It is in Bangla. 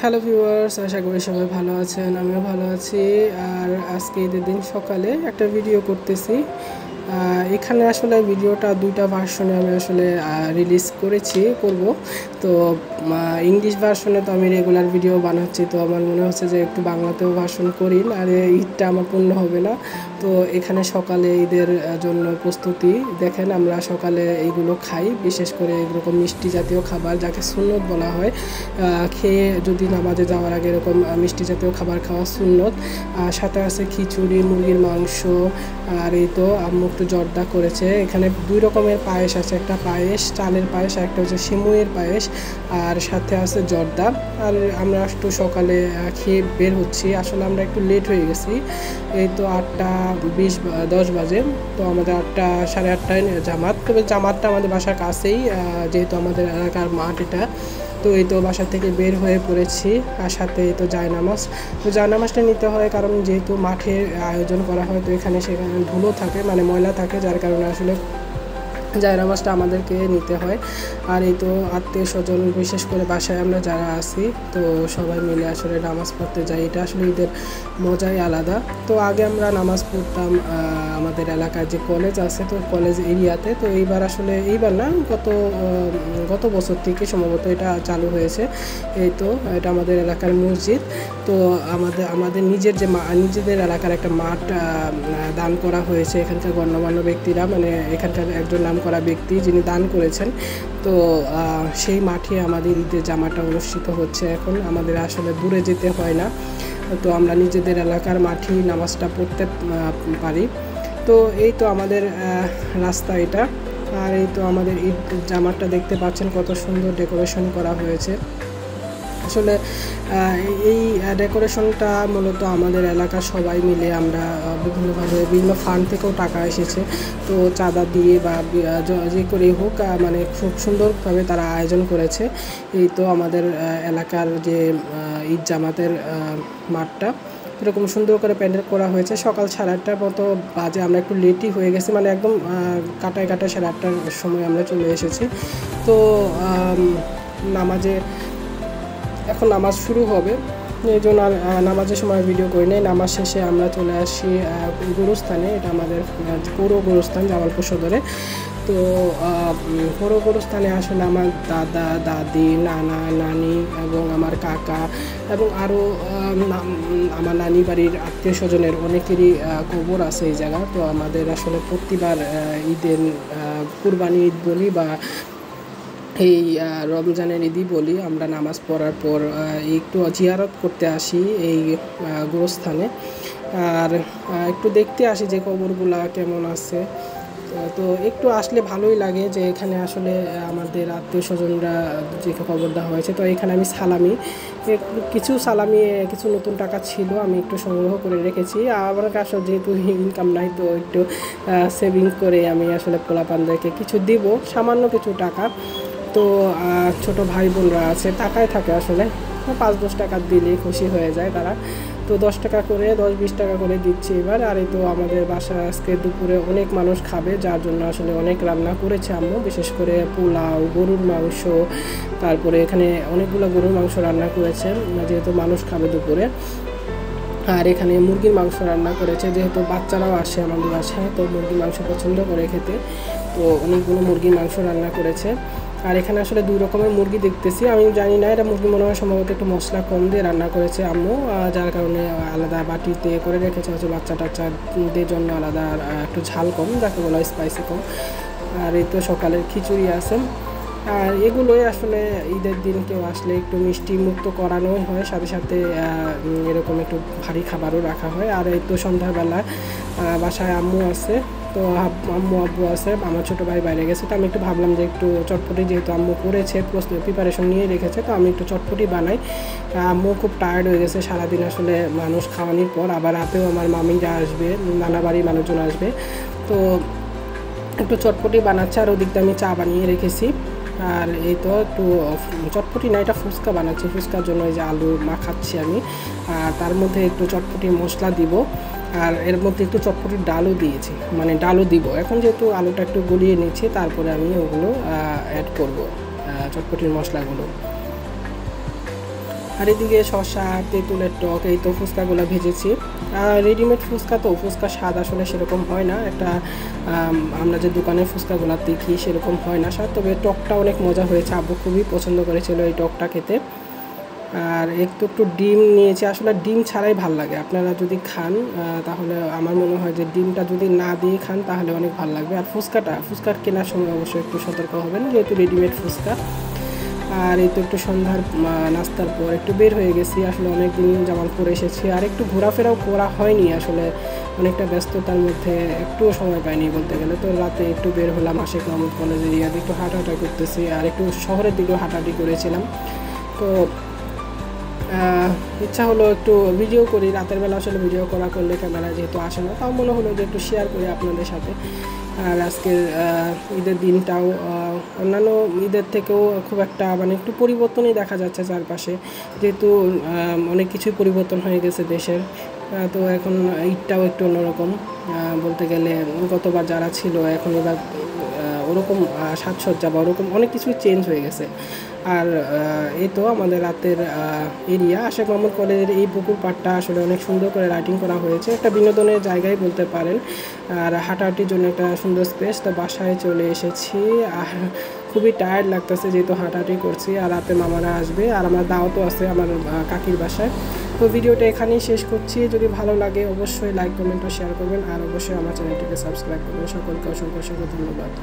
হ্যালো ভিউয়ার্স, আশা করি সবাই ভালো আছেন। আমিও ভালো আছি। আর আজকে ঈদের দিন সকালে একটা ভিডিও করতেছি। এখানে আসলে ভিডিওটা দুইটা ভার্সনে আমি আসলে রিলিজ করব। তো ইংলিশ ভার্সনে তো আমি রেগুলার ভিডিও বানাচ্ছি, তো আমার মনে হচ্ছে যে একটু বাংলাতেও ভার্সন করি, আর ঈদটা আমার পূর্ণ হবে না। তো এখানে সকালে ঈদের জন্য প্রস্তুতি দেখেন। আমরা সকালে এইগুলো খাই, বিশেষ করে এরকম মিষ্টি জাতীয় খাবার যাকে সুন্নত বলা হয়। খেয়ে যদি নামাজে যাওয়ার আগে এরকম মিষ্টি জাতীয় খাবার খাওয়া সুন্নত। সাথে আছে খিচুড়ি, মুরগির মাংস, আর এই তো আম্মু একটু জর্দা করেছে। এখানে দুই রকমের পায়েস আছে, একটা পায়েস চালের পায়েস, আর একটা হচ্ছে সিমুইয়ের পায়েস, আর সাথে আছে জর্দা। আর আমরা একটু সকালে খেয়ে বের হচ্ছি। আসলে আমরা একটু লেট হয়ে গেছি, এই তো 8:20-10 বাজে। তো আমাদের 8:30 জামাত, তবে জামাতটা আমাদের বাসার কাছেই, যেহেতু আমাদের এলাকার মাঠ এটা। তো এই তো বাসা থেকে বের হয়ে পড়েছি, আর সাথে এই তো জায়নামাজ। তো জায়নামাজটা নিতে হয়, কারণ যেহেতু মাঠের আয়োজন করা হয়, তো এখানে সেখানে ধুলো থাকে, মানে ময়লা থাকে, যার কারণে আসলে জায়নামাজটা আমাদেরকে নিতে হয়। আর এই তো আত্মীয় স্বজন, বিশেষ করে বাসায় আমরা যারা আছি, তো সবাই মিলে আসলে নামাজ পড়তে যাই। এটা আসলে ঈদের মজাই আলাদা। তো আগে আমরা নামাজ পড়তাম আমাদের এলাকায় যে কলেজ আছে, তো কলেজ এরিয়াতে। তো এইবার না, গত বছর থেকে সম্ভবত এটা চালু হয়েছে। এই তো এটা আমাদের এলাকার মসজিদ। তো আমাদের নিজেদের এলাকার একটা মাঠ দান করা হয়েছে এখানকার গণ্যমান্য ব্যক্তিরা, মানে এখানকার একজন নামকরা ব্যক্তি যিনি দান করেছেন। তো সেই মাঠে আমাদের ঈদের জামাটা অনুষ্ঠিত হচ্ছে। এখন আমাদের আসলে দূরে যেতে হয় না, তো আমরা নিজেদের এলাকার মাঠেই নামাজটা পড়তে পারি। তো এই তো আমাদের রাস্তা এটা। আর এই তো আমাদের ঈদ জামাটা দেখতে পাচ্ছেন, কত সুন্দর ডেকোরেশন করা হয়েছে। আসলে এই ডেকোরেশনটা মূলত আমাদের এলাকার সবাই মিলে আমরা বিভিন্নভাবে বিভিন্ন ফান্ড থেকেও টাকা এসেছে, তো চাঁদা দিয়ে বা যে করেই হোক, মানে খুব সুন্দরভাবে তারা আয়োজন করেছে। এই তো আমাদের এলাকার যে ঈদ জামাতের মাঠটা এরকম সুন্দর করে প্যান্ডেল করা হয়েছে। সকাল 8:30 মতো বাজে, আমরা একটু লেটই হয়ে গেছি, মানে একদম কাটায় 8:30 সময় আমরা চলে এসেছি। তো এখন নামাজ শুরু হবে, এই জন্য নামাজের সময় ভিডিও করি নাই। নামাজ শেষে আমরা চলে আসি গোরস্থানে। এটা আমাদের পুরো গোরস্থান জামালপুর সদরে। তো পুরো গোরস্থানে আসলে আমার দাদা দাদি, নানা নানি এবং আমার কাকা এবং আরও আমার নানি বাড়ির আত্মীয় স্বজনের অনেকেরই কবর আছে এই জায়গা। তো আমাদের আসলে প্রতিবার ঈদের কুরবানি ঈদ বলি বা এই রমজানের ঈদই বলি, আমরা নামাজ পড়ার পর একটু জিয়ারত করতে আসি এই গোরস্থানে, আর একটু দেখতে আসি যে কবরগুলা কেমন আছে। তো একটু আসলে ভালোই লাগে যে এখানে আসলে আমাদের আত্মীয় স্বজনরা যে কবর দেওয়া হয়েছে। তো এখানে আমি কিছু নতুন টাকা ছিল, আমি একটু সংগ্রহ করে রেখেছি। আমার কাছে যেহেতু ইনকাম নাই, তো একটু সেভিং করে আমি আসলে পোলাপানদেরকে কিছু দিব, সামান্য কিছু টাকা। তো ছোট ভাই বোনরা আছে, টাকায় থাকে আসলে, 5-10 টাকা দিলেই খুশি হয়ে যায় তারা। তো 10 টাকা করে, 10-20 টাকা করে দিচ্ছি এবার। আর এই তো আমাদের বাসায় আজকে দুপুরে অনেক মানুষ খাবে, যার জন্য আসলে অনেক রান্না করেছে আম্মু, বিশেষ করে পোলাও, গরুর মাংস, তারপরে এখানে অনেকগুলো গরুর মাংস রান্না করেছে যেহেতু মানুষ খাবে দুপুরে। আর এখানে মুরগির মাংস রান্না করেছে, যেহেতু বাচ্চারাও আসে আমাদের বাসায়, তো মুরগির মাংস পছন্দ করে খেতে। তো অনেকগুলো মুরগির মাংস রান্না করেছে। আর এখানে আসলে 2 রকমের মুরগি দেখতেছি, আমি জানি না, এটা মুরগি মনে হয় সম্ভবত একটু মশলা কম দিয়ে রান্না করেছে আম্মু, যার কারণে আলাদা বাটিতে করে রেখেছে হচ্ছে বাচ্চা টাচ্চাদের জন্য আলাদা, একটু ঝাল কম, যাকে বলা হয় স্পাইসি কম। আর এই তো সকালের খিচুড়ি আছে। আর এগুলোই আসলে ঈদের দিন কেউ আসলে একটু মিষ্টি মুক্ত করানোই হয়, সাথে সাথে এরকম একটু ভারী খাবারও রাখা হয়। আর এই তো সন্ধ্যাবেলা বাসায় আম্মু আছে, তো আম্মু আব্বু আছে, আমার ছোটো ভাই বাইরে গেছে। তো আমি একটু ভাবলাম যে একটু চটপটি, যেহেতু আম্মু করেছে, প্রিপারেশন নিয়ে রেখেছে, তো আমি একটু চটপটি বানাই। আম্মু খুব টায়ার্ড হয়ে গেছে সারাদিন আসলে মানুষ খাওয়ানোর পর, আবার রাতেও আমার মামিরা আসবে, নানা বাড়ির মানুষজন আসবে, তো একটু চটপটি বানাচ্ছে। আর ওদিকটা আমি চা বানিয়ে রেখেছি। আর এই তো একটু চটপটি না, এটা ফুচকা বানাচ্ছি, ফুচকার জন্য এই যে আলু মাখাচ্ছি আমি, আর তার মধ্যে একটু চটপটি মশলা দিব, আর এর মধ্যে একটু চটপটির ডালও দিয়েছি, মানে ডালও দিব। এখন যেহেতু আলুটা একটু গলিয়ে নিচ্ছি, তারপরে আমি ওগুলো অ্যাড করব চটপটির মশলাগুলো। আর এদিকে শসা তেঁতুলের টক এই তো ফুচকাগুলো ভেজেছি। রেডিমেড ফুচকা তো ফুচকা স্বাদ আসলে সেরকম হয় না, একটা আমরা যে দোকানের ফুচকাগুলো দেখি সেরকম হয় না স্বাদ, তবে টকটা অনেক মজা হয়েছে, আব্বু খুবই পছন্দ করেছিল এই টকটা খেতে। আর একটু ডিম নিয়েছি, আসলে ডিম ছাড়াই ভাল লাগে, আপনারা যদি খান তাহলে আমার মনে হয় যে ডিমটা যদি না দিয়ে খান তাহলে অনেক ভালো লাগবে। আর ফুচকার কেনার সময় অবশ্যই একটু সতর্ক হবেন, যেহেতু রেডিমেড ফুচকা। আর এই তো একটু সন্ধ্যার নাস্তার পর একটু বের হয়ে গেছি, আসলে অনেক দিন জামালপুর এসেছি আর একটু ঘোরাফেরাও করা হয়নি, আসলে অনেকটা ব্যস্ততার মধ্যে একটুও সময় পাইনি বলতে গেলে। তো রাতে একটু বের হলাম আশিক মাহমুদ কলেজ এরিয়াতে, একটু হাঁটাহাঁটা করতেছি আর একটু শহরের দিকেও হাঁটাহাঁটি করেছিলাম। তো ইচ্ছা হলো একটু ভিডিও করি, রাতের বেলা আসলে ভিডিও করলে ক্যামেরা যেহেতু আসে না, তাও মনে হলো যে একটু শেয়ার করি আপনাদের সাথে। আর আজকের ঈদের দিনটাও অন্যান্য ঈদের থেকেও খুব একটা মানে একটু পরিবর্তনই দেখা যাচ্ছে চারপাশে, যেহেতু অনেক কিছুই পরিবর্তন হয়ে গেছে দেশের। তো এখন ঈদটাও একটু অন্যরকম বলতে গেলে, গতবার যারা ছিল এখন এবার ওরকম সাজসজ্জা বা ওরকম অনেক কিছুই চেঞ্জ হয়ে গেছে। আর এই তো আমাদের রাতের এরিয়া আশিক মাহমুদ কলেজের এই পুকুর পাড়টা আসলে অনেক সুন্দর করে লাইটিং করা হয়েছে, একটা বিনোদনের জায়গায় বলতে পারেন, আর হাঁটাহাঁটির জন্য একটা সুন্দর স্পেস। তো বাসায় চলে এসেছি, আর খুবই টায়ার্ড লাগতেছে যেহেতু হাঁটাহাঁটি করছি, আর রাতে মামারা আসবে আর আমার দাওয়াতও আছে আমার কাকির বাসায়। তো ভিডিওটা এখানেই শেষ করছি, যদি ভালো লাগে অবশ্যই লাইক কমেন্ট ও শেয়ার করবেন, আর অবশ্যই আমার চ্যানেলটিকে সাবস্ক্রাইব করবেন। সকলকে অসংখ্য ধন্যবাদ।